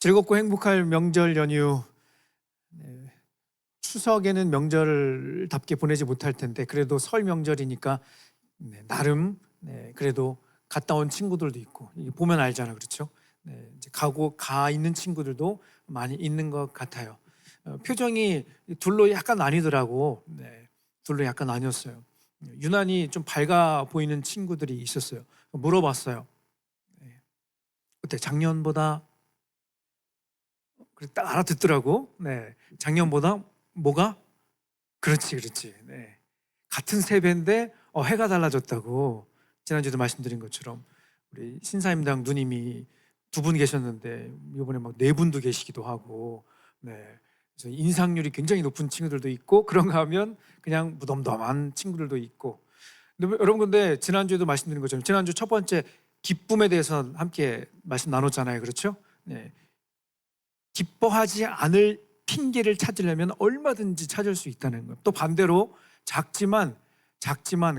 즐겁고 행복할 명절 연휴. 네, 추석에는 명절답게 보내지 못할 텐데 그래도 설 명절이니까 나름 그래도 갔다 온 친구들도 있고 이게 보면 알잖아, 그렇죠? 이제 가 있는 친구들도 많이 있는 것 같아요. 표정이 둘로 약간 나뉘더라고. 둘로 약간 나뉘었어요. 유난히 좀 밝아 보이는 친구들이 있었어요. 물어봤어요. 네, 어때? 작년보다 그래 딱 알아듣더라고. 작년보다 뭐가? 그렇지, 그렇지. 같은 세배인데 해가 달라졌다고. 지난주에도 말씀드린 것처럼 우리 신사임당 누님이 두 분 계셨는데 이번에 막 네 분도 계시기도 하고. 그래서 인상률이 굉장히 높은 친구들도 있고 그런가 하면 그냥 무덤덤한 친구들도 있고. 근데 지난주에도 말씀드린 것처럼 지난주 첫 번째 기쁨에 대해서 함께 말씀 나눴잖아요, 그렇죠? 기뻐하지 않을 핑계를 찾으려면 얼마든지 찾을 수 있다는 것. 또 반대로 작지만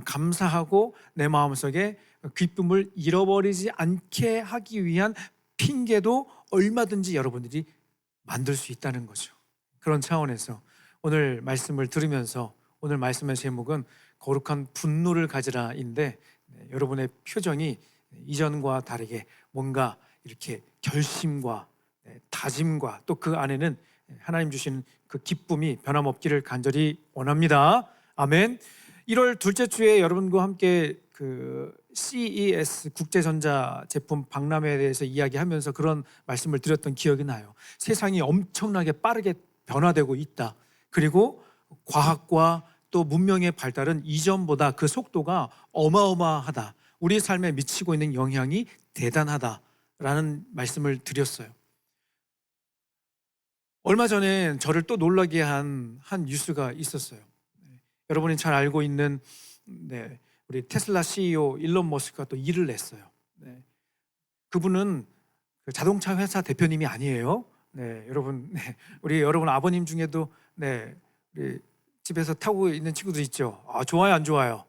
감사하고 내 마음속에 기쁨을 잃어버리지 않게 하기 위한 핑계도 얼마든지 여러분들이 만들 수 있다는 거죠. 그런 차원에서 오늘 말씀을 들으면서 오늘 말씀의 제목은 거룩한 분노를 가지라인데, 여러분의 표정이 이전과 다르게 뭔가 이렇게 결심과 다짐과 또 그 안에는 하나님 주시는 그 기쁨이 변함없기를 간절히 원합니다. 아멘. 1월 둘째 주에 여러분과 함께 그 CES 국제전자 제품 박람회에 대해서 이야기하면서 그런 말씀을 드렸던 기억이 나요. 세상이 엄청나게 빠르게 변화되고 있다. 그리고 과학과 또 문명의 발달은 이전보다 그 속도가 어마어마하다. 우리 삶에 미치고 있는 영향이 대단하다라는 말씀을 드렸어요. 얼마 전에 저를 또 놀라게 한 뉴스가 있었어요. 여러분이 잘 알고 있는 우리 테슬라 CEO 일론 머스크가 또 일을 냈어요. 그분은 그 자동차 회사 대표님이 아니에요. 여러분, 우리 여러분 아버님 중에도 우리 집에서 타고 있는 친구들 있죠. 좋아요, 안 좋아요?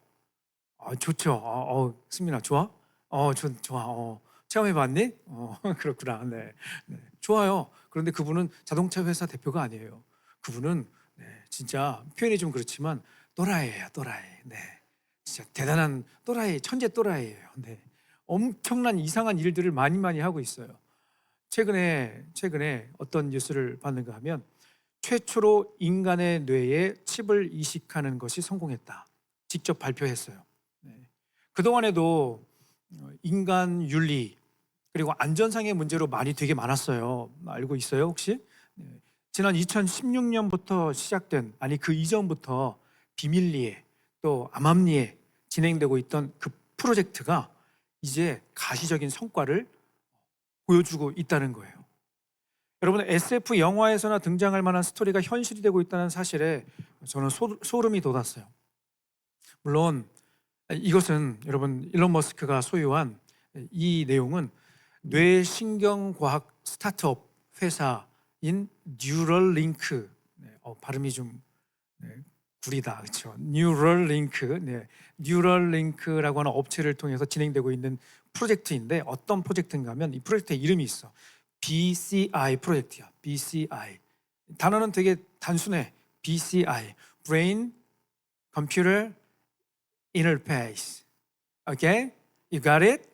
좋죠. 승민아, 좋아? 좋아. 체험해봤니? 그렇구나. 좋아요. 그런데 그분은 자동차 회사 대표가 아니에요. 그분은 진짜 표현이 좀 그렇지만 또라이예요, 또라이. 진짜 대단한 또라이, 천재 또라이예요. 엄청난 이상한 일들을 많이 하고 있어요. 최근에 어떤 뉴스를 봤는가 하면 최초로 인간의 뇌에 칩을 이식하는 것이 성공했다. 직접 발표했어요. 그동안에도 인간 윤리 그리고 안전상의 문제로 말이 되게 많았어요. 알고 있어요, 혹시? 지난 2016년부터 시작된, 아니 그 이전부터 비밀리에 또 암암리에 진행되고 있던 그 프로젝트가 이제 가시적인 성과를 보여주고 있다는 거예요. 여러분, SF 영화에서나 등장할 만한 스토리가 현실이 되고 있다는 사실에 저는 소름이 돋았어요. 물론 이것은 여러분 일론 머스크가 소유한 이 내용은 뇌신경과학 스타트업 회사인 뉴럴링크, 발음이 좀 구리다, 그렇죠? 뉴럴링크라고 하는 업체를 통해서 진행되고 있는 프로젝트인데 어떤 프로젝트인가 하면 이 프로젝트의 이름이 있어. BCI 프로젝트야. BCI. 단어는 되게 단순해. BCI, Brain Computer Interface. Okay? You got it?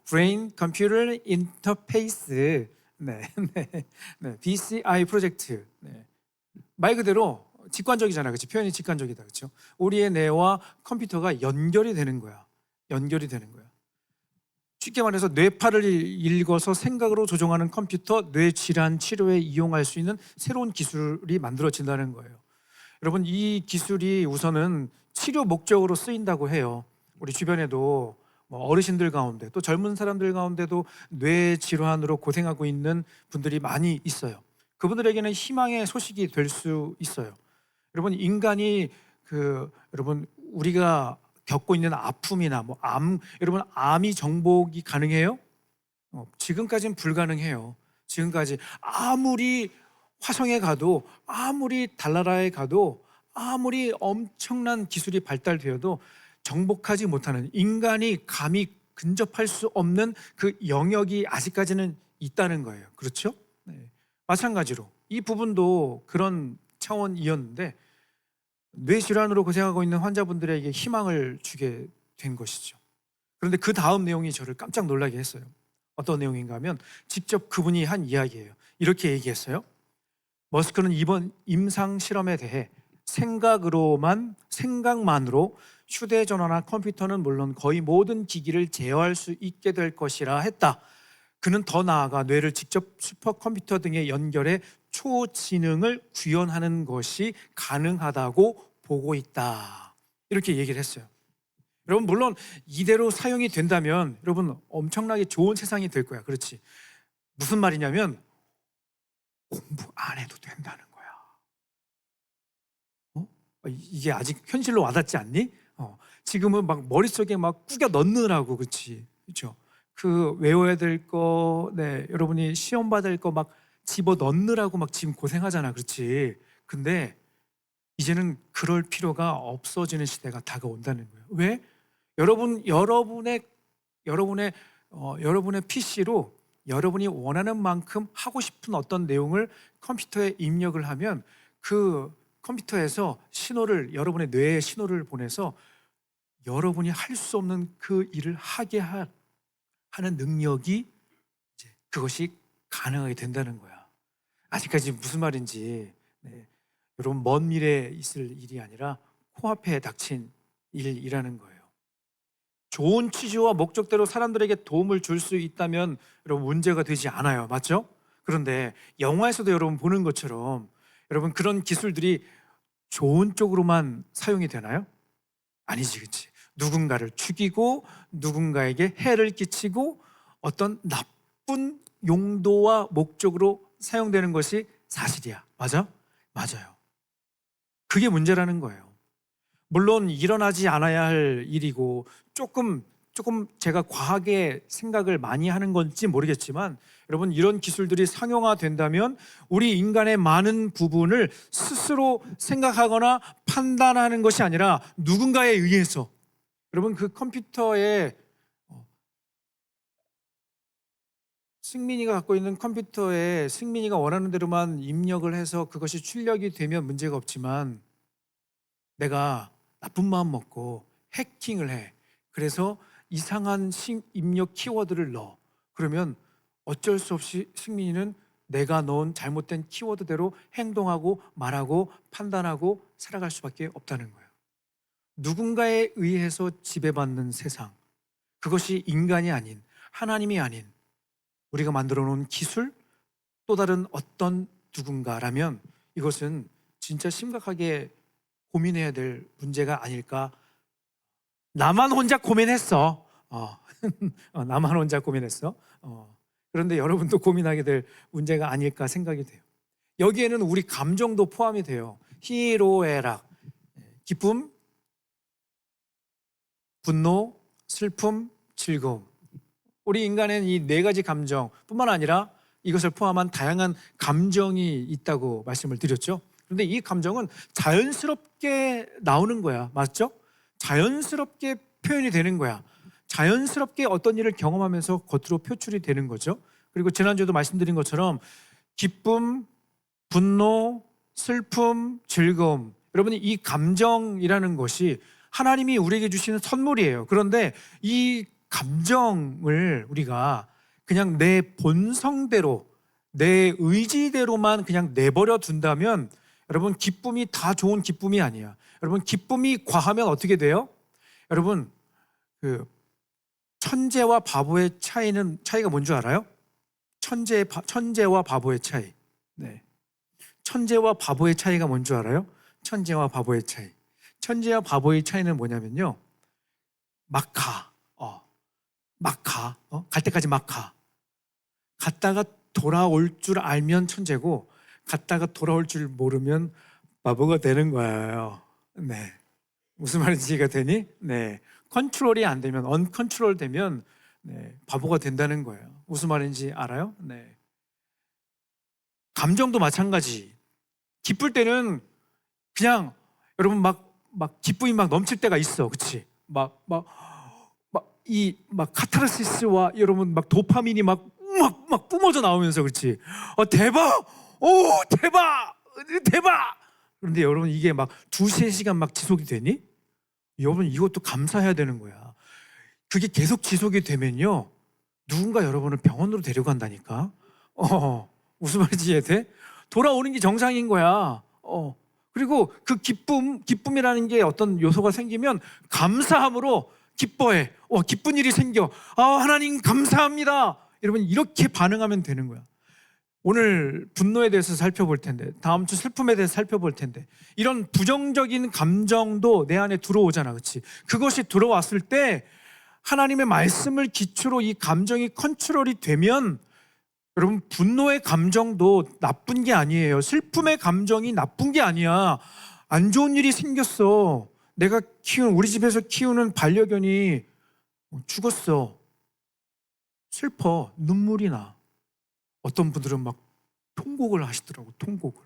Brain Computer Interface. BCI 프로젝트. 말 그대로 직관적이잖아, 그렇지? 표현이 직관적이다, 그렇죠? 우리의 뇌와 컴퓨터가 연결이 되는 거야. 쉽게 말해서 뇌파를 읽어서 생각으로 조종하는 컴퓨터 뇌질환 치료에 이용할 수 있는 새로운 기술이 만들어진다는 거예요. 여러분, 이 기술이 우선은 치료 목적으로 쓰인다고 해요. 우리 주변에도 어르신들 가운데 또 젊은 사람들 가운데도 뇌 질환으로 고생하고 있는 분들이 많이 있어요. 그분들에게는 희망의 소식이 될 수 있어요. 여러분, 인간이 여러분 우리가 겪고 있는 아픔이나 여러분 암이 정복이 가능해요? 지금까지는 불가능해요. 지금까지 아무리 화성에 가도 아무리 달나라에 가도 아무리 엄청난 기술이 발달되어도 정복하지 못하는, 인간이 감히 근접할 수 없는 그 영역이 아직까지는 있다는 거예요. 그렇죠? 네. 마찬가지로 이 부분도 그런 차원이었는데 뇌 질환으로 고생하고 있는 환자분들에게 희망을 주게 된 것이죠. 그런데 그 다음 내용이 저를 깜짝 놀라게 했어요. 어떤 내용인가 하면 직접 그분이 한 이야기예요. 이렇게 얘기했어요. 머스크는 이번 임상 실험에 대해 생각만으로 휴대전화나 컴퓨터는 물론 거의 모든 기기를 제어할 수 있게 될 것이라 했다. 그는 더 나아가 뇌를 직접 슈퍼컴퓨터 등에 연결해 초지능을 구현하는 것이 가능하다고 보고 있다. 이렇게 얘기를 했어요. 여러분, 물론 이대로 사용이 된다면 여러분 엄청나게 좋은 세상이 될 거야. 그렇지? 무슨 말이냐면 공부 안 해도 된다는 거야. 이게 아직 현실로 와닿지 않니? 지금은 막 머릿속에 막 꾸겨 넣느라고, 그렇지? 그렇죠? 그 외워야 될 거, 네, 여러분이 시험 받을 거 막 집어 넣느라고 막 지금 고생하잖아, 그렇지? 근데 이제는 그럴 필요가 없어지는 시대가 다가온다는 거예요. 왜? 여러분의 PC로 여러분이 원하는 만큼 하고 싶은 어떤 내용을 컴퓨터에 입력을 하면 그 컴퓨터에서 여러분의 뇌에 신호를 보내서 여러분이 할 수 없는 그 일을 하게 하는 능력이 그것이 가능하게 된다는 거야. 아직까지 무슨 말인지, 네, 여러분 먼 미래에 있을 일이 아니라 코앞에 닥친 일이라는 거예요. 좋은 취지와 목적대로 사람들에게 도움을 줄 수 있다면 여러분 문제가 되지 않아요. 맞죠? 그런데 영화에서도 여러분 보는 것처럼 여러분 그런 기술들이 좋은 쪽으로만 사용이 되나요? 아니지, 그치? 누군가를 죽이고 누군가에게 해를 끼치고 어떤 나쁜 용도와 목적으로 사용되는 것이 사실이야. 맞아? 맞아요. 그게 문제라는 거예요. 물론 일어나지 않아야 할 일이고 조금 제가 과하게 생각을 많이 하는 건지 모르겠지만 여러분 이런 기술들이 상용화된다면 우리 인간의 많은 부분을 스스로 생각하거나 판단하는 것이 아니라 누군가에 의해서 여러분 그 컴퓨터에 승민이가 갖고 있는 컴퓨터에 승민이가 원하는 대로만 입력을 해서 그것이 출력이 되면 문제가 없지만 내가 나쁜 마음 먹고 해킹을 해. 그래서 이상한 입력 키워드를 넣어. 그러면 어쩔 수 없이 승민이는 내가 넣은 잘못된 키워드대로 행동하고 말하고 판단하고 살아갈 수밖에 없다는 거예요. 누군가에 의해서 지배받는 세상, 그것이 인간이 아닌 하나님이 아닌 우리가 만들어 놓은 기술, 또 다른 어떤 누군가라면 이것은 진짜 심각하게 고민해야 될 문제가 아닐까. 나만 혼자 고민했어. 나만 혼자 고민했어. 그런데 여러분도 고민하게 될 문제가 아닐까 생각이 돼요. 여기에는 우리 감정도 포함이 돼요. 희로애락, 기쁨, 분노, 슬픔, 즐거움. 우리 인간에는 이 네 가지 감정뿐만 아니라 이것을 포함한 다양한 감정이 있다고 말씀을 드렸죠. 그런데 이 감정은 자연스럽게 나오는 거야. 맞죠? 자연스럽게 표현이 되는 거야. 자연스럽게 어떤 일을 경험하면서 겉으로 표출이 되는 거죠. 그리고 지난주에도 말씀드린 것처럼 기쁨, 분노, 슬픔, 즐거움. 여러분이 이 감정이라는 것이 하나님이 우리에게 주시는 선물이에요. 그런데 이 감정을 우리가 그냥 내 본성대로 내 의지대로만 그냥 내버려 둔다면 여러분 기쁨이 다 좋은 기쁨이 아니야. 여러분 기쁨이 과하면 어떻게 돼요? 여러분 그 천재와 바보의 차이가 뭔 줄 알아요? 천재와 바보의 차이. 네. 천재와 바보의 차이가 뭔 줄 알아요? 천재와 바보의 차이. 천재와 바보의 차이는 뭐냐면요. 막 가. 갈 때까지 막 가. 갔다가 돌아올 줄 알면 천재고 갔다가 돌아올 줄 모르면 바보가 되는 거예요. 네. 무슨 말인지 이해가 되니? 네. 컨트롤이 안 되면, 언컨트롤 되면 네, 바보가 된다는 거예요. 무슨 말인지 알아요? 네. 감정도 마찬가지. 기쁠 때는 그냥 여러분 막 기쁨이 막 넘칠 때가 있어. 그치? 막 카타르시스와 여러분 막 도파민이 막 막 뿜어져 나오면서 그렇지. 대박! 오, 대박! 대박! 그런데 여러분 이게 막 2-3시간 막 지속이 되니? 여러분 이것도 감사해야 되는 거야. 그게 계속 지속이 되면요, 누군가 여러분을 병원으로 데려간다니까. 무슨 말인지 이해돼? 돌아오는 게 정상인 거야. 그리고 그 기쁨이라는 게 어떤 요소가 생기면 감사함으로 기뻐해. 기쁜 일이 생겨. 하나님 감사합니다. 여러분 이렇게 반응하면 되는 거야. 오늘 분노에 대해서 살펴볼 텐데, 다음 주 슬픔에 대해서 살펴볼 텐데, 이런 부정적인 감정도 내 안에 들어오잖아, 그렇지? 그것이 들어왔을 때 하나님의 말씀을 기초로 이 감정이 컨트롤이 되면, 여러분 분노의 감정도 나쁜 게 아니에요. 슬픔의 감정이 나쁜 게 아니야. 안 좋은 일이 생겼어. 내가 우리 집에서 키우는 반려견이 죽었어. 슬퍼. 눈물이 나. 어떤 분들은 막 통곡을 하시더라고. 통곡을.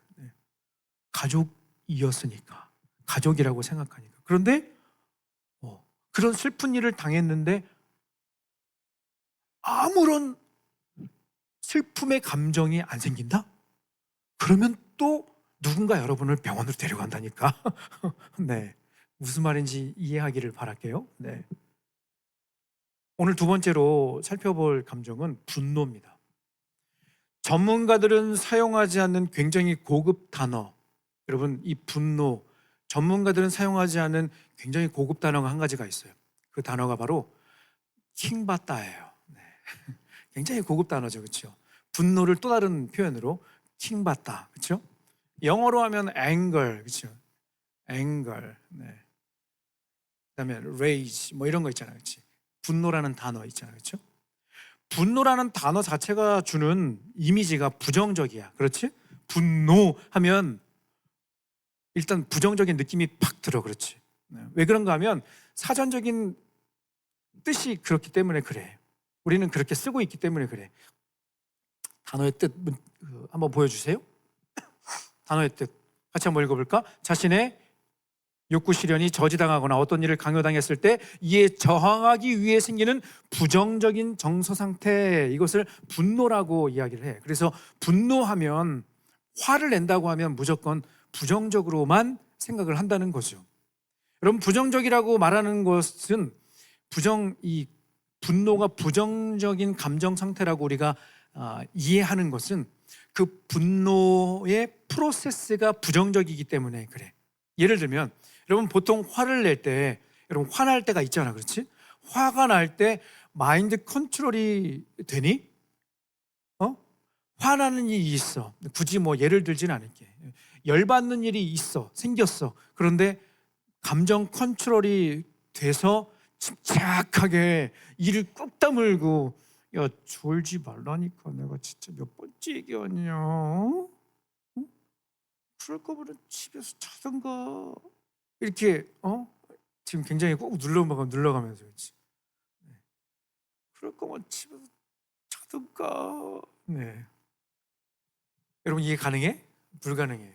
가족이었으니까, 가족이라고 생각하니까. 그런데 그런 슬픈 일을 당했는데 아무런 슬픔의 감정이 안 생긴다? 그러면 또 누군가 여러분을 병원으로 데려간다니까. 네, 무슨 말인지 이해하기를 바랄게요. 네. 오늘 두 번째로 살펴볼 감정은 분노입니다. 전문가들은 사용하지 않는 굉장히 고급 단어, 여러분 이 분노, 전문가들은 사용하지 않는 굉장히 고급 단어가 한 가지가 있어요. 그 단어가 바로 킹받다예요. 네. 굉장히 고급 단어죠, 그렇죠? 분노를 또 다른 표현으로 킹받다, 그렇죠? 영어로 하면 anger, 그렇죠? anger, 네. 그다음에 rage, 뭐 이런 거 있잖아요, 그렇지? 분노라는 단어 있잖아요, 그렇죠? 분노라는 단어 자체가 주는 이미지가 부정적이야, 그렇지? 분노하면 일단 부정적인 느낌이 팍 들어, 그렇지? 네. 왜 그런가 하면 사전적인 뜻이 그렇기 때문에 그래. 우리는 그렇게 쓰고 있기 때문에 그래. 단어의 뜻 한번 보여주세요. 단어의 뜻 같이 한번 읽어볼까? 자신의 욕구 실현이 저지당하거나 어떤 일을 강요당했을 때 이에 저항하기 위해 생기는 부정적인 정서 상태, 이것을 분노라고 이야기를 해. 그래서 분노하면, 화를 낸다고 하면 무조건 부정적으로만 생각을 한다는 거죠. 여러분 부정적이라고 말하는 것은 이 분노가 부정적인 감정 상태라고 우리가 이해하는 것은 그 분노의 프로세스가 부정적이기 때문에 그래. 예를 들면 여러분 보통 화를 낼 때, 여러분 화날 때가 있잖아, 그렇지? 화가 날 때 마인드 컨트롤이 되니? 화나는 일이 있어. 굳이 뭐 예를 들진 않을게. 열받는 일이 생겼어. 그런데 감정 컨트롤이 돼서 침착하게 이를 꾹 다물고, 야 졸지 말라니까 내가 진짜 몇 번째 얘기하냐? 그럴 거면 집에서 자던가. 이렇게 지금 굉장히 꼭 눌러가면서 그렇지. 그럴 거면 집에서 자던가. 네. 여러분 이해 가능해? 불가능해.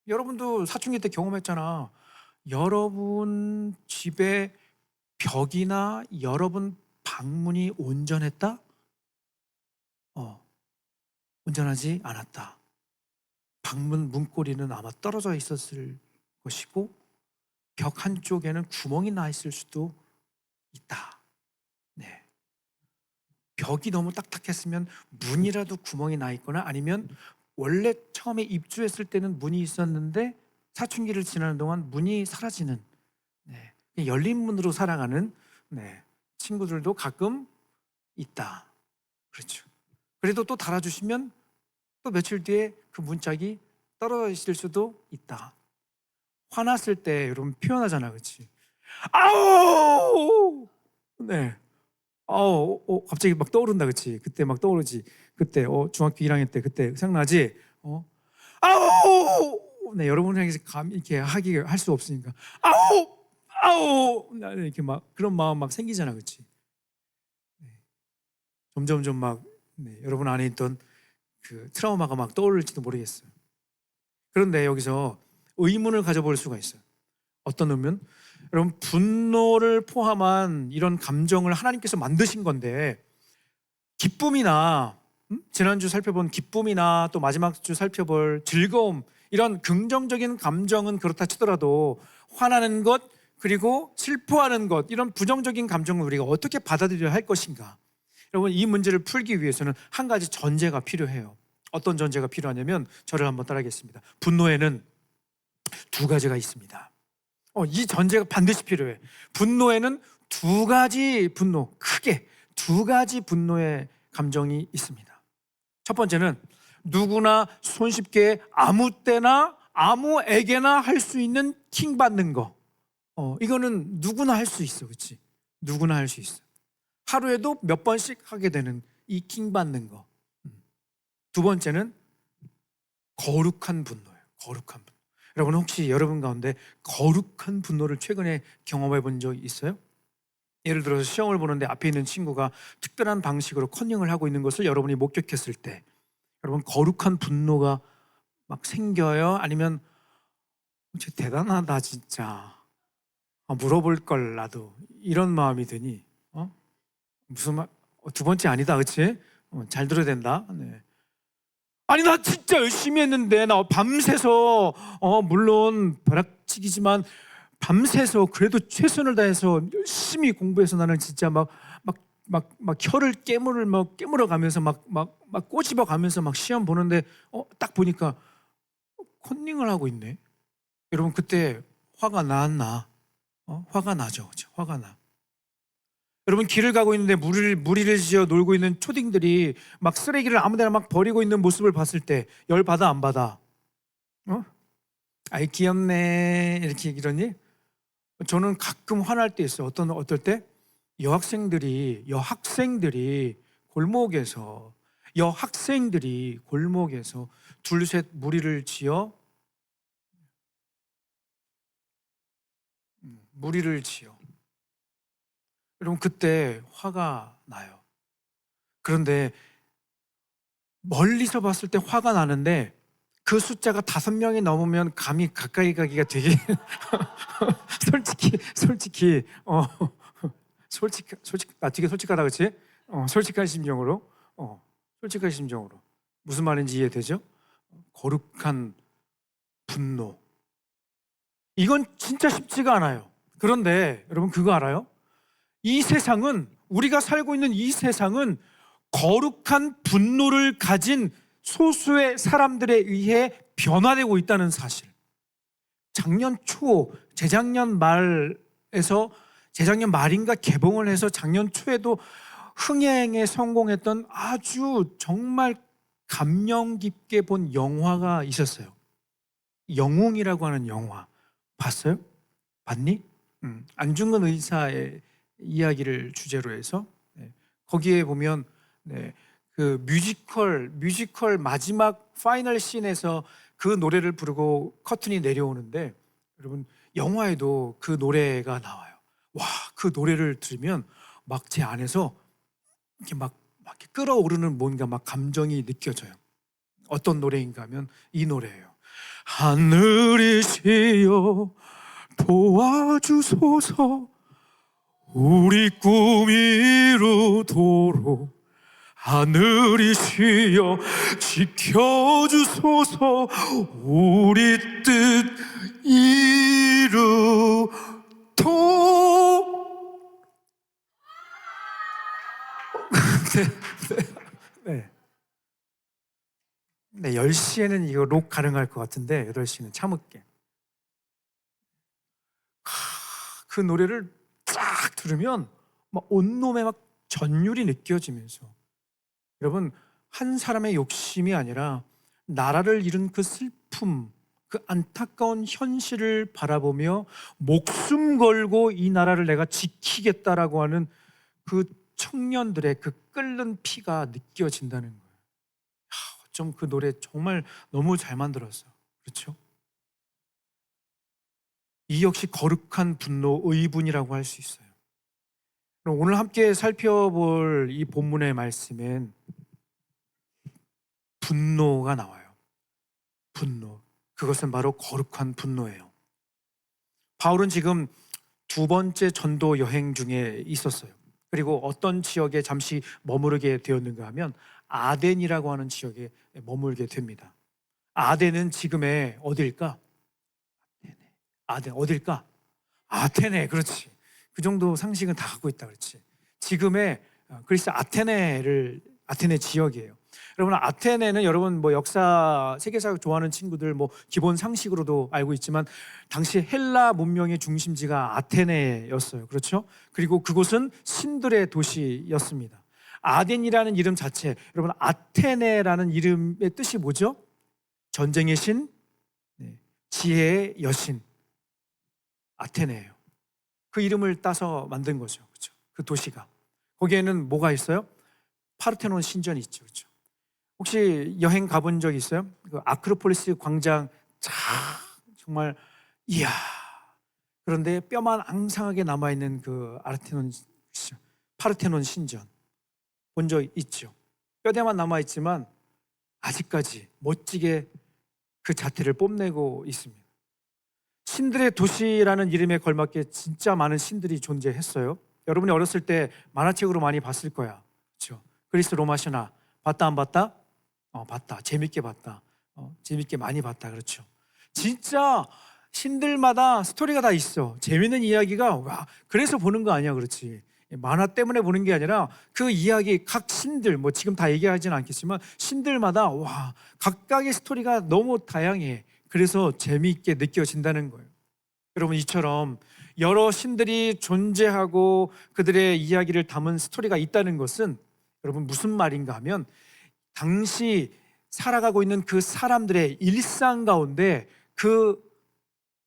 여러분도 사춘기 때 경험했잖아. 여러분 집에 벽이나 여러분 방문이 온전했다? 온전하지 않았다. 방문 문고리는 아마 떨어져 있었을 것이고 벽 한쪽에는 구멍이 나 있을 수도 있다. 네. 벽이 너무 딱딱했으면 문이라도 구멍이 나 있거나, 아니면 원래 처음에 입주했을 때는 문이 있었는데 사춘기를 지나는 동안 문이 사라지는, 네. 열린 문으로 살아가는, 네, 친구들도 가끔 있다. 그렇죠. 그래도 또 달아주시면 또 며칠 뒤에 그 문짝이 떨어져 있을 수도 있다. 화났을 때 여러분 표현하잖아, 그렇지? 아우! 네. 갑자기 막 떠오른다, 그렇지? 그때 막 떠오르지. 그때 중학교 1학년 때 그때 생각나지? 아우! 네, 여러분에게 이렇게 할 수 없으니까 아우! 이렇게 막 그런 마음 막 생기잖아, 그렇지? 네. 점점 막 여러분 안에 있던 그 트라우마가 막 떠오를지도 모르겠어요. 그런데 여기서 의문을 가져볼 수가 있어요. 어떤 의문? 여러분 분노를 포함한 이런 감정을 하나님께서 만드신 건데, 기쁨이나 지난주 살펴본 기쁨이나 또 마지막 주 살펴볼 즐거움, 이런 긍정적인 감정은 그렇다 치더라도 화나는 것 그리고 슬퍼하는 것, 이런 부정적인 감정을 우리가 어떻게 받아들여야 할 것인가? 여러분, 이 문제를 풀기 위해서는 한 가지 전제가 필요해요. 어떤 전제가 필요하냐면 저를 한번 따라하겠습니다. 분노에는 두 가지가 있습니다. 이 전제가 반드시 필요해. 분노에는 두 가지 분노, 크게 두 가지 분노의 감정이 있습니다. 첫 번째는 누구나 손쉽게 아무 때나 아무에게나 할 수 있는 킹 받는 거. 이거는 누구나 할 수 있어, 그렇지? 누구나 할 수 있어. 하루에도 몇 번씩 하게 되는 이 킹 받는 거. 두 번째는 거룩한 분노예요. 거룩한 분노. 여러분, 혹시 여러분 가운데 거룩한 분노를 최근에 경험해 본 적 있어요? 예를 들어서 시험을 보는데 앞에 있는 친구가 특별한 방식으로 컨닝을 하고 있는 것을 여러분이 목격했을 때 여러분, 거룩한 분노가 막 생겨요? 아니면 진짜 대단하다 진짜, 물어볼 걸 나도, 이런 마음이 드니? 무슨 말? 두 번째 아니다, 그렇지? 잘 들어야 된다. 네. 아니, 나 진짜 열심히 했는데, 나 밤새서 물론 벼락치기지만 밤새서 그래도 최선을 다해서 열심히 공부해서 나는 진짜 막 혀를 깨물어 가면서 막 꼬집어 가면서 막 시험 보는데 딱 보니까 컨닝을 하고 있네. 여러분, 그때 화가 났나? 화가 나죠, 그렇죠? 화가 나. 여러분, 길을 가고 있는데 무리를 지어 놀고 있는 초딩들이 막 쓰레기를 아무데나 막 버리고 있는 모습을 봤을 때 열 받아 안 받아? 아이 귀엽네 이렇게 이러니? 저는 가끔 화날 때 있어요. 어떨 때? 여학생들이 골목에서 둘셋 무리를 지어 여러분, 그때 화가 나요. 그런데 멀리서 봤을 때 화가 나는데 그 숫자가 5명이 넘으면 감히 가까이 가기가 되게 솔직히 나 되게 솔직하다, 그치? 솔직한 심정으로 무슨 말인지 이해되죠? 거룩한 분노, 이건 진짜 쉽지가 않아요. 그런데 여러분, 그거 알아요? 우리가 살고 있는 이 세상은 거룩한 분노를 가진 소수의 사람들에 의해 변화되고 있다는 사실. 재작년 말인가 개봉을 해서 작년 초에도 흥행에 성공했던 아주 정말 감명 깊게 본 영화가 있었어요. 영웅이라고 하는 영화 봤어요? 봤니? 안중근 의사의 이야기를 주제로 해서, 거기에 보면, 그 뮤지컬 마지막 파이널 씬에서 그 노래를 부르고 커튼이 내려오는데, 여러분, 영화에도 그 노래가 나와요. 와, 그 노래를 들으면 막 제 안에서 이렇게 막 이렇게 끓어오르는 뭔가 막 감정이 느껴져요. 어떤 노래인가 하면 이 노래예요. 하늘이시여 도와주소서, 우리 꿈 이루도록 하늘이시여 지켜주소서, 우리 뜻 이루도록. 네. 10시에는 이거 록 가능할 것 같은데 8시는 참을게. 그 노래를 쫙 들으면 막 온몸에 막 전율이 느껴지면서, 여러분, 한 사람의 욕심이 아니라 나라를 잃은 그 슬픔, 그 안타까운 현실을 바라보며 목숨 걸고 이 나라를 내가 지키겠다라고 하는 그 청년들의 그 끓는 피가 느껴진다는 거예요. 좀 그 노래 정말 너무 잘 만들었어. 그렇죠? 이 역시 거룩한 분노, 의분이라고 할 수 있어요. 그럼 오늘 함께 살펴볼 이 본문의 말씀엔 분노가 나와요. 분노. 그것은 바로 거룩한 분노예요. 바울은 지금 두 번째 전도 여행 중에 있었어요. 그리고 어떤 지역에 잠시 머무르게 되었는가 하면 아덴이라고 하는 지역에 머물게 됩니다. 아덴은 지금의 어딜까? 아덴 어딜까? 아테네. 그렇지. 그 정도 상식은 다 갖고 있다 그렇지. 지금의 그리스 아테네 지역이에요. 여러분, 아테네는 여러분 뭐 역사 세계사 좋아하는 친구들 뭐 기본 상식으로도 알고 있지만 당시 헬라 문명의 중심지가 아테네였어요. 그렇죠? 그리고 그곳은 신들의 도시였습니다. 아덴이라는 이름 자체, 여러분 아테네라는 이름의 뜻이 뭐죠? 전쟁의 신, 지혜의 여신, 아테네예요. 그 이름을 따서 만든 거죠. 그렇죠? 그 도시가. 거기에는 뭐가 있어요? 파르테논 신전이 있죠. 그렇죠? 혹시 여행 가본 적 있어요? 그 아크로폴리스 광장 정말 이야. 그런데 뼈만 앙상하게 남아 있는 그 파르테논 신전 본 적 있죠? 뼈대만 남아 있지만 아직까지 멋지게 그 자태를 뽐내고 있습니다. 신들의 도시라는 이름에 걸맞게 진짜 많은 신들이 존재했어요. 여러분이 어렸을 때 만화책으로 많이 봤을 거야. 그렇죠? 그리스 로마 신화 봤다 안 봤다? 봤다. 재밌게 봤다. 재밌게 많이 봤다. 그렇죠? 진짜 신들마다 스토리가 다 있어. 재밌는 이야기가 와, 그래서 보는 거 아니야. 그렇지? 만화 때문에 보는 게 아니라 그 이야기 각 신들 뭐 지금 다 얘기하지는 않겠지만 신들마다 와 각각의 스토리가 너무 다양해. 그래서 재미있게 느껴진다는 거예요. 여러분, 이처럼 여러 신들이 존재하고 그들의 이야기를 담은 스토리가 있다는 것은 여러분 무슨 말인가 하면 당시 살아가고 있는 그 사람들의 일상 가운데 그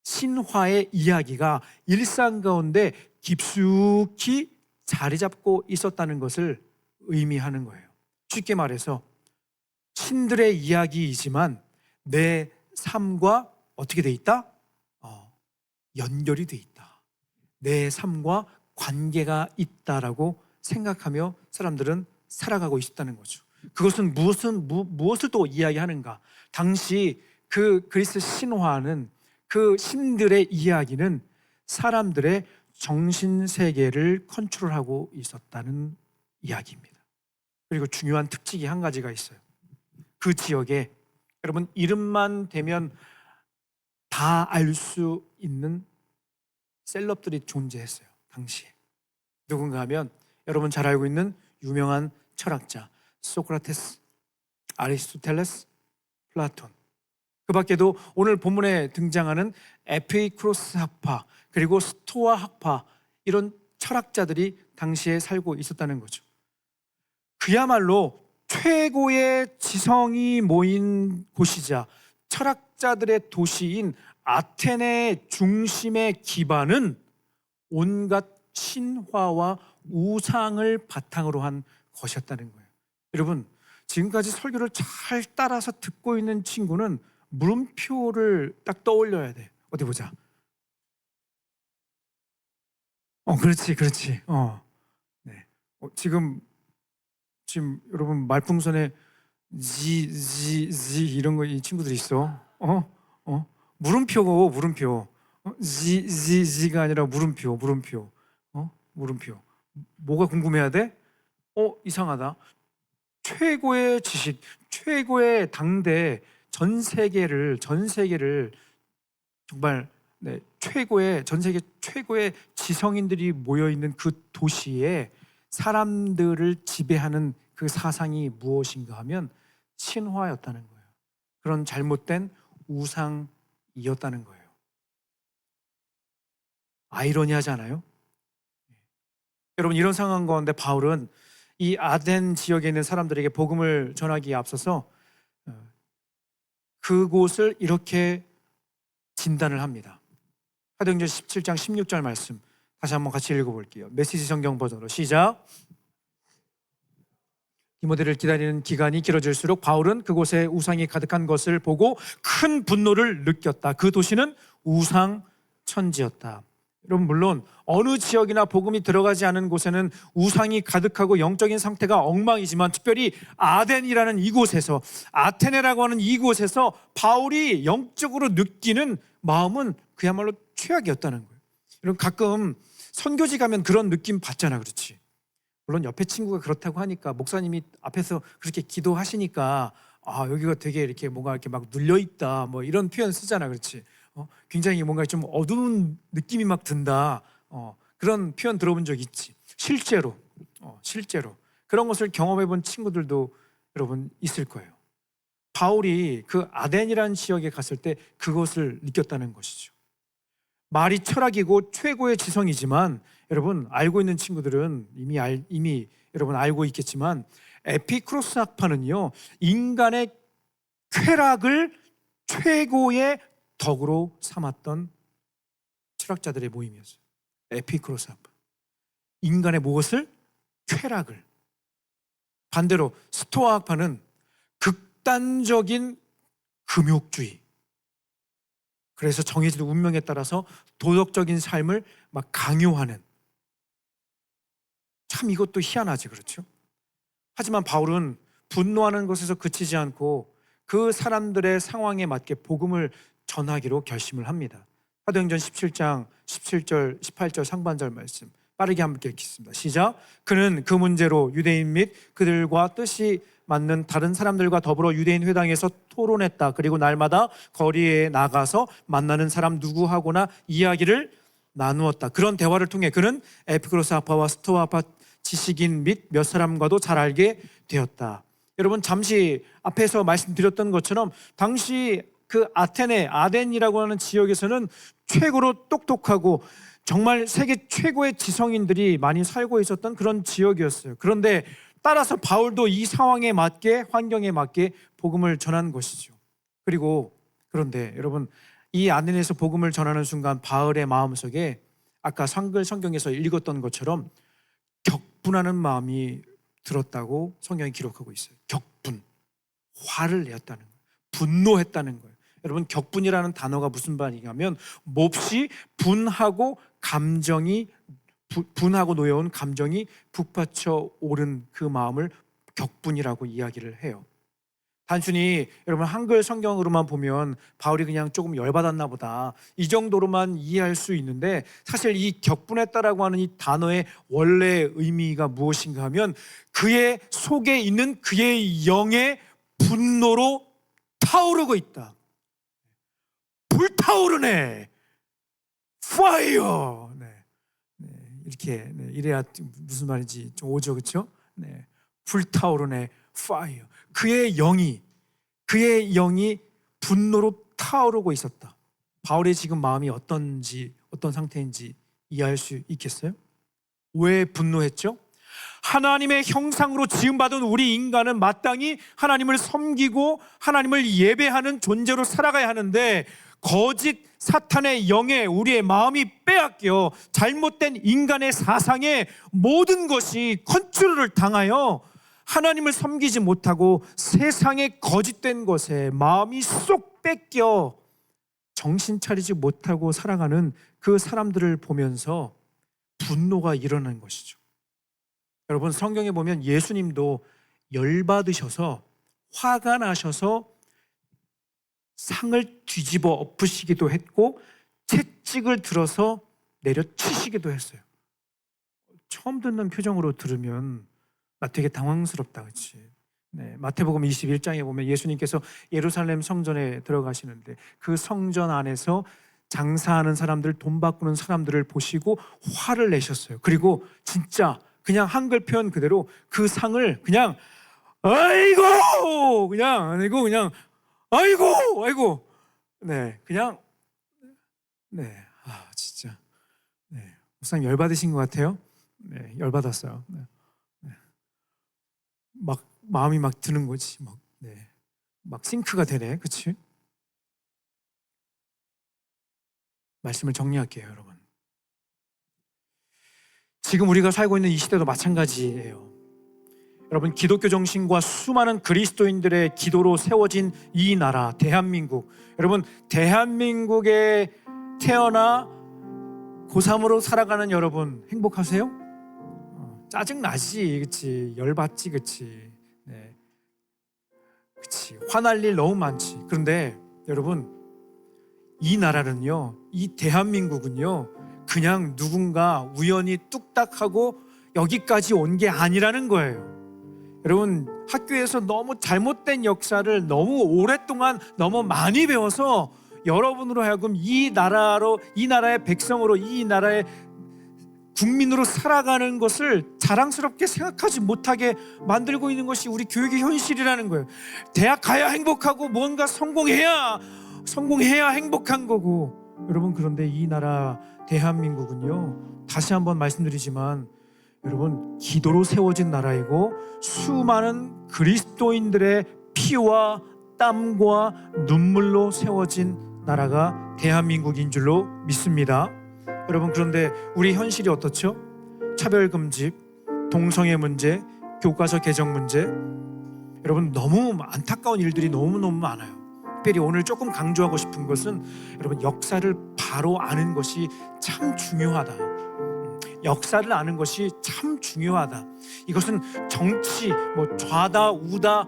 신화의 이야기가 일상 가운데 깊숙이 자리 잡고 있었다는 것을 의미하는 거예요. 쉽게 말해서 신들의 이야기이지만 내 삶과 어떻게 돼 있다? 연결이 돼 있다. 내 삶과 관계가 있다라고 생각하며 사람들은 살아가고 있었다는 거죠. 그것은 무엇을 또 이야기하는가? 당시 그 그리스 신화는 그 신들의 이야기는 사람들의 정신세계를 컨트롤하고 있었다는 이야기입니다. 그리고 중요한 특징이 한 가지가 있어요. 그 지역에 여러분 이름만 대면 다 알 수 있는 셀럽들이 존재했어요. 당시에. 누군가 하면 여러분 잘 알고 있는 유명한 철학자 소크라테스, 아리스토텔레스, 플라톤. 그 밖에도 오늘 본문에 등장하는 에피쿠로스 학파 그리고 스토아 학파 이런 철학자들이 당시에 살고 있었다는 거죠. 그야말로 최고의 지성이 모인 곳이자 철학자들의 도시인 아테네의 중심의 기반은 온갖 신화와 우상을 바탕으로 한 것이었다는 거예요. 여러분, 지금까지 설교를 잘 따라서 듣고 있는 친구는 물음표를 딱 떠올려야 돼. 어디 보자. 그렇지. 네. 지금 여러분 말풍선에 지 이런 거 이 친구들이 있어. 물음표고 물음표. 지가 아니라 물음표. 물음표. 뭐가 궁금해야 돼? 이상하다. 최고의 지식, 최고의 당대 전 세계를 정말 전 세계 최고의 지성인들이 모여 있는 그 도시에 사람들을 지배하는 그 사상이 무엇인가 하면 신화였다는 거예요. 그런 잘못된 우상이었다는 거예요. 아이러니하지 않아요? 여러분, 이런 상황 가운데 바울은 이 아덴 지역에 있는 사람들에게 복음을 전하기에 앞서서 그곳을 이렇게 진단을 합니다. 사도행전 17장 16절 말씀 다시 한번 같이 읽어볼게요. 메시지 성경 버전으로 시작. 디모데를 기다리는 기간이 길어질수록 바울은 그곳에 우상이 가득한 것을 보고 큰 분노를 느꼈다. 그 도시는 우상 천지였다. 여러분, 물론 어느 지역이나 복음이 들어가지 않은 곳에는 우상이 가득하고 영적인 상태가 엉망이지만 특별히 아덴이라는 이곳에서, 아테네라고 하는 이곳에서 바울이 영적으로 느끼는 마음은 그야말로 최악이었다는 거예요. 여러분, 가끔 선교지 가면 그런 느낌 받잖아. 그렇지? 물론 옆에 친구가 그렇다고 하니까 목사님이 앞에서 그렇게 기도하시니까 여기가 되게 이렇게 뭔가 이렇게 막 눌려 있다 뭐 이런 표현 쓰잖아, 그렇지? 굉장히 뭔가 좀 어두운 느낌이 막 든다. 그런 표현 들어본 적 있지. 실제로 그런 것을 경험해 본 친구들도 여러분 있을 거예요. 바울이 그 아덴이라는 지역에 갔을 때 그것을 느꼈다는 것이죠. 말이 철학이고 최고의 지성이지만 여러분 알고 있는 친구들은 이미 여러분 알고 있겠지만 에피쿠로스 학파는요, 인간의 쾌락을 최고의 덕으로 삼았던 철학자들의 모임이었어요. 에피쿠로스 학파. 인간의 무엇을? 쾌락을. 반대로 스토아 학파는 극단적인 금욕주의. 그래서 정해진 운명에 따라서 도덕적인 삶을 막 강요하는. 참 이것도 희한하지, 그렇죠? 하지만 바울은 분노하는 것에서 그치지 않고 그 사람들의 상황에 맞게 복음을 전하기로 결심을 합니다. 사도행전 17장 17절 18절 상반절 말씀 빠르게 함께 읽겠습니다. 시작. 그는 그 문제로 유대인 및 그들과 뜻이 맞는 다른 사람들과 더불어 유대인 회당에서 토론했다. 그리고 날마다 거리에 나가서 만나는 사람 누구하고나 이야기를 나누었다. 그런 대화를 통해 그는 에피쿠로스 학파와 스토아 학파 지식인 및 몇 사람과도 잘 알게 되었다. 여러분 잠시 앞에서 말씀드렸던 것처럼 당시 그 아덴이라고 하는 지역에서는 최고로 똑똑하고 정말 세계 최고의 지성인들이 많이 살고 있었던 그런 지역이었어요. 그런데 따라서 바울도 이 상황에 맞게, 환경에 맞게 복음을 전한 것이죠. 그런데 여러분, 이 아덴에서 복음을 전하는 순간 바울의 마음속에 아까 한글 성경에서 읽었던 것처럼 격분하는 마음이 들었다고 성경이 기록하고 있어요. 격분, 화를 내었다는 거예요. 분노했다는 거예요. 여러분, 격분이라는 단어가 무슨 말이냐면 몹시 분하고 놓여온 감정이 북받쳐 오른 그 마음을 격분이라고 이야기를 해요. 단순히 여러분 한글 성경으로만 보면 바울이 그냥 조금 열받았나 보다 이 정도로만 이해할 수 있는데, 사실 이 격분했다라고 하는 이 단어의 원래 의미가 무엇인가 하면 그의 속에 있는 그의 영의 분노로 타오르고 있다. 불타오르네. 파이어. 이렇게 이래야 무슨 말인지 좀 오죠, 그렇죠? 불타오르네. 파이어. 그의 영이 분노로 타오르고 있었다. 바울의 지금 마음이 어떤 상태인지 이해할 수 있겠어요? 왜 분노했죠? 하나님의 형상으로 지음받은 우리 인간은 마땅히 하나님을 섬기고 하나님을 예배하는 존재로 살아가야 하는데 거짓 사탄의 영에 우리의 마음이 빼앗겨 잘못된 인간의 사상에 모든 것이 컨트롤을 당하여 하나님을 섬기지 못하고 세상의 거짓된 것에 마음이 쏙 뺏겨 정신 차리지 못하고 살아가는 그 사람들을 보면서 분노가 일어난 것이죠. 여러분, 성경에 보면 예수님도 열받으셔서 화가 나셔서 상을 뒤집어 엎으시기도 했고 채찍을 들어서 내려치시기도 했어요. 처음 듣는 표정으로 들으면 나 되게 당황스럽다, 그렇지? 마태복음 21장에 보면 예수님께서 예루살렘 성전에 들어가시는데 그 성전 안에서 장사하는 사람들, 돈 바꾸는 사람들을 보시고 화를 내셨어요. 그리고 진짜 그냥 한글 표현 그대로 그 상을 그냥 아이고 진짜 목사님 열받으신 것 같아요. 열받았어요. 막 마음이 막 드는 거지. 막 싱크가 되네, 그렇지? 말씀을 정리할게요, 여러분. 지금 우리가 살고 있는 이 시대도 마찬가지예요. 여러분, 기독교 정신과 수많은 그리스도인들의 기도로 세워진 이 나라 대한민국, 여러분 대한민국에 태어나 고3으로 살아가는 여러분 행복하세요? 짜증나지, 그치? 열받지, 그치? 그치? 화날 일 너무 많지. 그런데 여러분, 이 나라는요, 이 대한민국은요, 그냥 누군가 우연히 뚝딱하고 여기까지 온 게 아니라는 거예요. 여러분, 학교에서 너무 잘못된 역사를 너무 오랫동안 너무 많이 배워서 여러분으로 하여금 이 나라의 백성으로, 이 나라의 국민으로 살아가는 것을 자랑스럽게 생각하지 못하게 만들고 있는 것이 우리 교육의 현실이라는 거예요. 대학 가야 행복하고 뭔가 성공해야 행복한 거고. 여러분, 그런데 이 나라 대한민국은요, 다시 한번 말씀드리지만 여러분, 기도로 세워진 나라이고 수많은 그리스도인들의 피와 땀과 눈물로 세워진 나라가 대한민국인 줄로 믿습니다. 여러분, 그런데 우리 현실이 어떻죠? 차별금지, 동성애 문제, 교과서 개정 문제. 여러분, 너무 안타까운 일들이 너무너무 많아요. 특별히 오늘 조금 강조하고 싶은 것은 여러분, 역사를 바로 아는 것이 참 중요하다. 역사를 아는 것이 참 중요하다. 이것은 정치, 좌다 우다,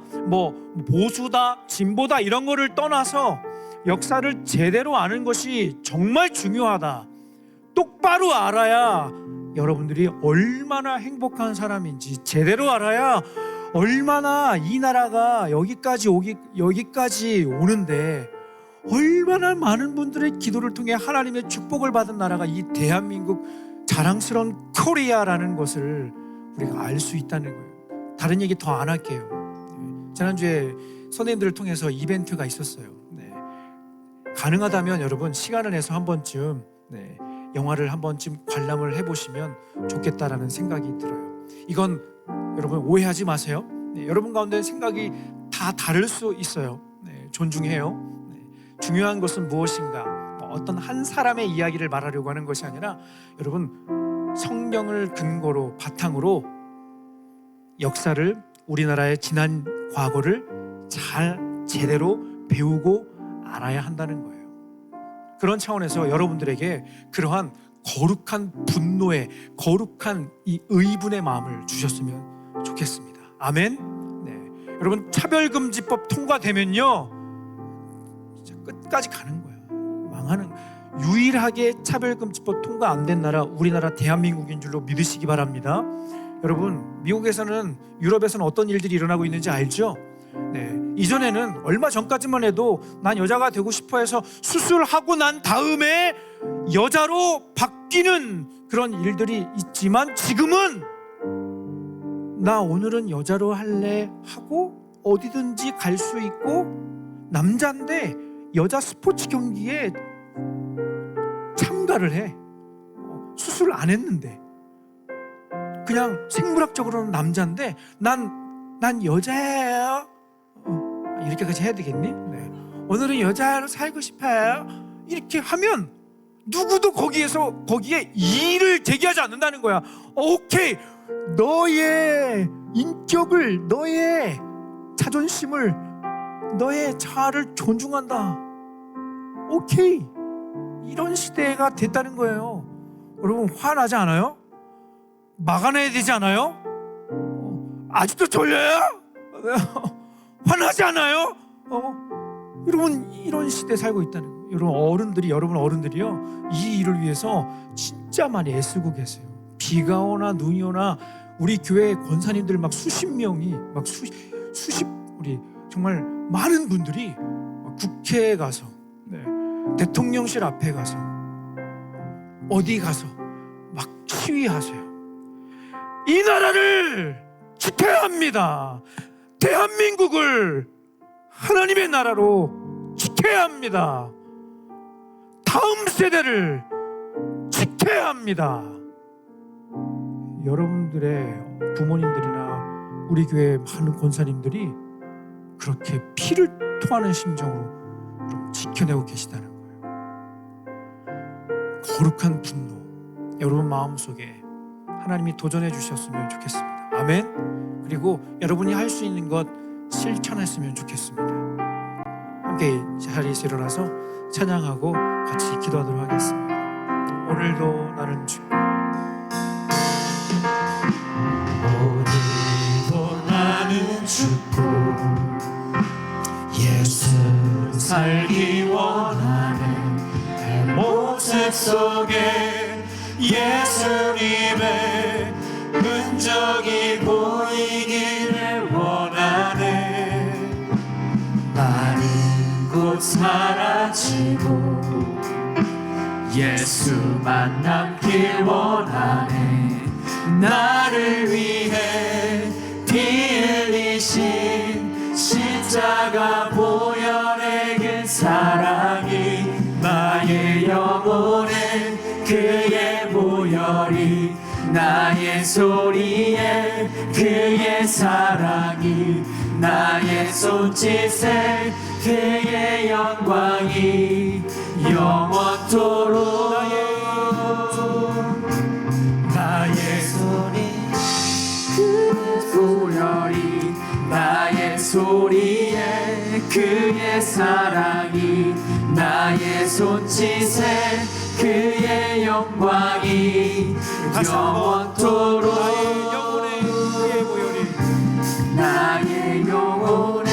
보수다 진보다 이런 거를 떠나서 역사를 제대로 아는 것이 정말 중요하다. 똑바로 알아야 여러분들이 얼마나 행복한 사람인지 제대로 알아야 얼마나 이 나라가 여기까지 오는데 얼마나 많은 분들의 기도를 통해 하나님의 축복을 받은 나라가 이 대한민국 자랑스러운 코리아라는 것을 우리가 알 수 있다는 거예요. 다른 얘기 더 안 할게요. 지난주에 선생님들을 통해서 이벤트가 있었어요. 가능하다면 여러분 시간을 내서 한 번쯤 영화를 한 번쯤 관람을 해보시면 좋겠다라는 생각이 들어요. 이건 여러분 오해하지 마세요. 여러분 가운데 생각이 다 다를 수 있어요. 존중해요. 중요한 것은 무엇인가? 어떤 한 사람의 이야기를 말하려고 하는 것이 아니라 여러분, 성경을 근거로 바탕으로 역사를, 우리나라의 지난 과거를 잘 제대로 배우고 알아야 한다는 거예요. 그런 차원에서 여러분들에게 그러한 거룩한 분노의, 거룩한 이 의분의 마음을 주셨으면 좋겠습니다. 아멘. 여러분, 차별금지법 통과되면요 끝까지 가는 거예요. 망하는, 유일하게 차별금지법 통과 안 된 나라 우리나라 대한민국인 줄로 믿으시기 바랍니다. 여러분, 미국에서는, 유럽에서는 어떤 일들이 일어나고 있는지 알죠? 이전에는 얼마 전까지만 해도 난 여자가 되고 싶어 해서 수술하고 난 다음에 여자로 바뀌는 그런 일들이 있지만 지금은 나 오늘은 여자로 할래 하고 어디든지 갈 수 있고, 남자인데 여자 스포츠 경기에 참가를 해. 수술을 안 했는데 그냥 생물학적으로는 남자인데 난 여자예요. 이렇게까지 해야 되겠니? 오늘은 여자로 살고 싶어요. 이렇게 하면 누구도 거기에 이의를 제기하지 않는다는 거야. 오케이, 너의 인격을, 너의 자존심을, 너의 자아를 존중한다. 오케이, 이런 시대가 됐다는 거예요. 여러분, 화나지 않아요? 막아내야 되지 않아요? 아직도 졸려요? 화나지 않아요? 여러분, 이런 시대에 살고 있다는 거예요. 여러분 어른들이요, 이 일을 위해서 진짜 많이 애쓰고 계세요. 비가 오나 눈이 오나 우리 교회 권사님들 막 수십 명이, 막 수십 우리 정말 많은 분들이 국회에 가서, 대통령실 앞에 가서, 어디 가서 막 시위하세요. 이 나라를 지켜야 합니다. 대한민국을 하나님의 나라로 지켜야 합니다. 다음 세대를 지켜야 합니다. 여러분들의 부모님들이나 우리 교회 많은 권사님들이 그렇게 피를 토하는 심정으로 지켜내고 계시다는 거예요. 거룩한 분노, 여러분 마음속에 하나님이 도전해 주셨으면 좋겠습니다. 아멘. 그리고 여러분이 할 수 있는 것 실천했으면 좋겠습니다. 함께 자리에서 일어나서 찬양하고 같이 기도하도록 하겠습니다. 오늘도 나는 주님, 오늘도 나는 죽고 예수 살기 원하는 내 모습 속에 예수님의 흔적이 보이기를 원하네. 많은 곳 사라지고 예수만 남길 원하네. 나를 위해 피 흘리신 십자가 보혈의 그 사랑이 나의 영혼에 그의 보혈이 나의 소리에 그의 사랑이 나의 손짓에 그의 영광이 영원토록 나의 소리 그의 보혈이 나의 소리에 그의 사랑이 나의 손짓에 그의 영광이 영원토록 나의 영혼에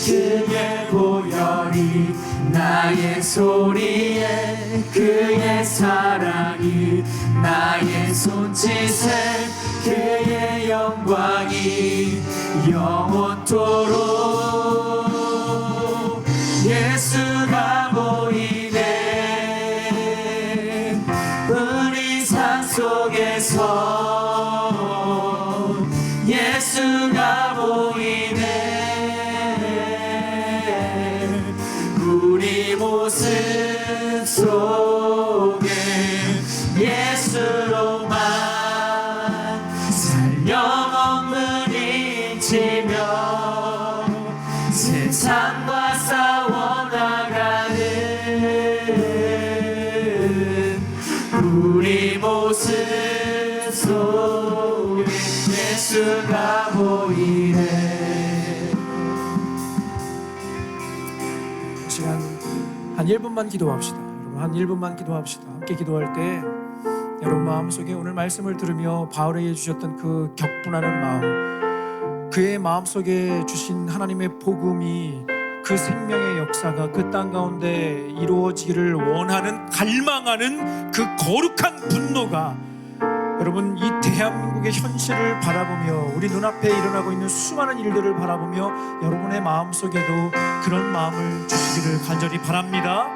그의 보혈이 나의 소리에 그의 사랑이 나의 손짓에 그의 영광이 영원토록 예수가 보이네. 우리 삶 속에서 예수가 보이네. 우리 모습 속에 예수로만 살려없는 인치며 세상과 싸워나가는 우리 모습 속에 예수가 보이네. 시간 한 1분만 기도합시다. 여러분 한 1분만 기도합시다. 함께 기도할 때 여러분 마음속에 오늘 말씀을 들으며 바울에게 주셨던 그 격분하는 마음, 그의 마음속에 주신 하나님의 복음이 그 생명의 역사가 그 땅 가운데 이루어지기를 원하는 갈망하는 그 거룩한 분노가 여러분 이 대한민국의 현실을 바라보며 우리 눈앞에 일어나고 있는 수많은 일들을 바라보며 여러분의 마음속에도 그런 마음을 주시기를 간절히 바랍니다.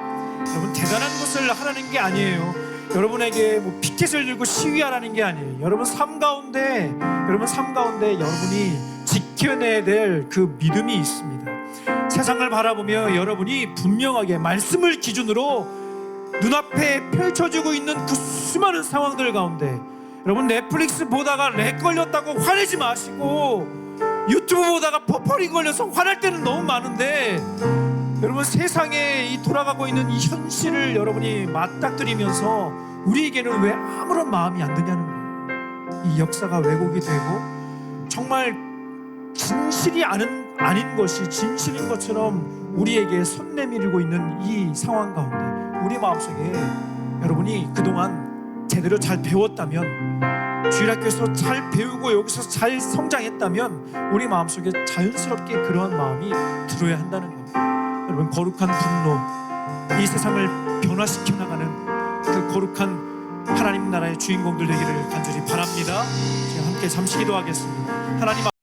여러분 대단한 것을 하라는 게 아니에요. 여러분에게 뭐 피켓을 들고 시위하라는 게 아니에요. 여러분 삶 가운데 여러분이 지켜내야 될 그 믿음이 있습니다. 세상을 바라보며 여러분이 분명하게 말씀을 기준으로 눈앞에 펼쳐지고 있는 그 수많은 상황들 가운데 여러분 넷플릭스 보다가 렉 걸렸다고 화내지 마시고 유튜브 보다가 퍼퍼링 걸려서 화날 때는 너무 많은데 여러분 세상에 이 돌아가고 있는 이 현실을 여러분이 맞닥뜨리면서 우리에게는 왜 아무런 마음이 안 드냐는 거예요. 이 역사가 왜곡이 되고 정말 진실이 아닌 것이 진실인 것처럼 우리에게 손 내밀고 있는 이 상황 가운데 우리 마음속에 여러분이 그동안 제대로 잘 배웠다면 주일학교에서 잘 배우고 여기서 잘 성장했다면 우리 마음속에 자연스럽게 그러한 마음이 들어야 한다는 겁니다. 여러분 거룩한 분노, 이 세상을 변화시켜 나가는 그 거룩한 하나님 나라의 주인공들 되기를 간절히 바랍니다. 제가 함께 잠시 기도하겠습니다. 하나님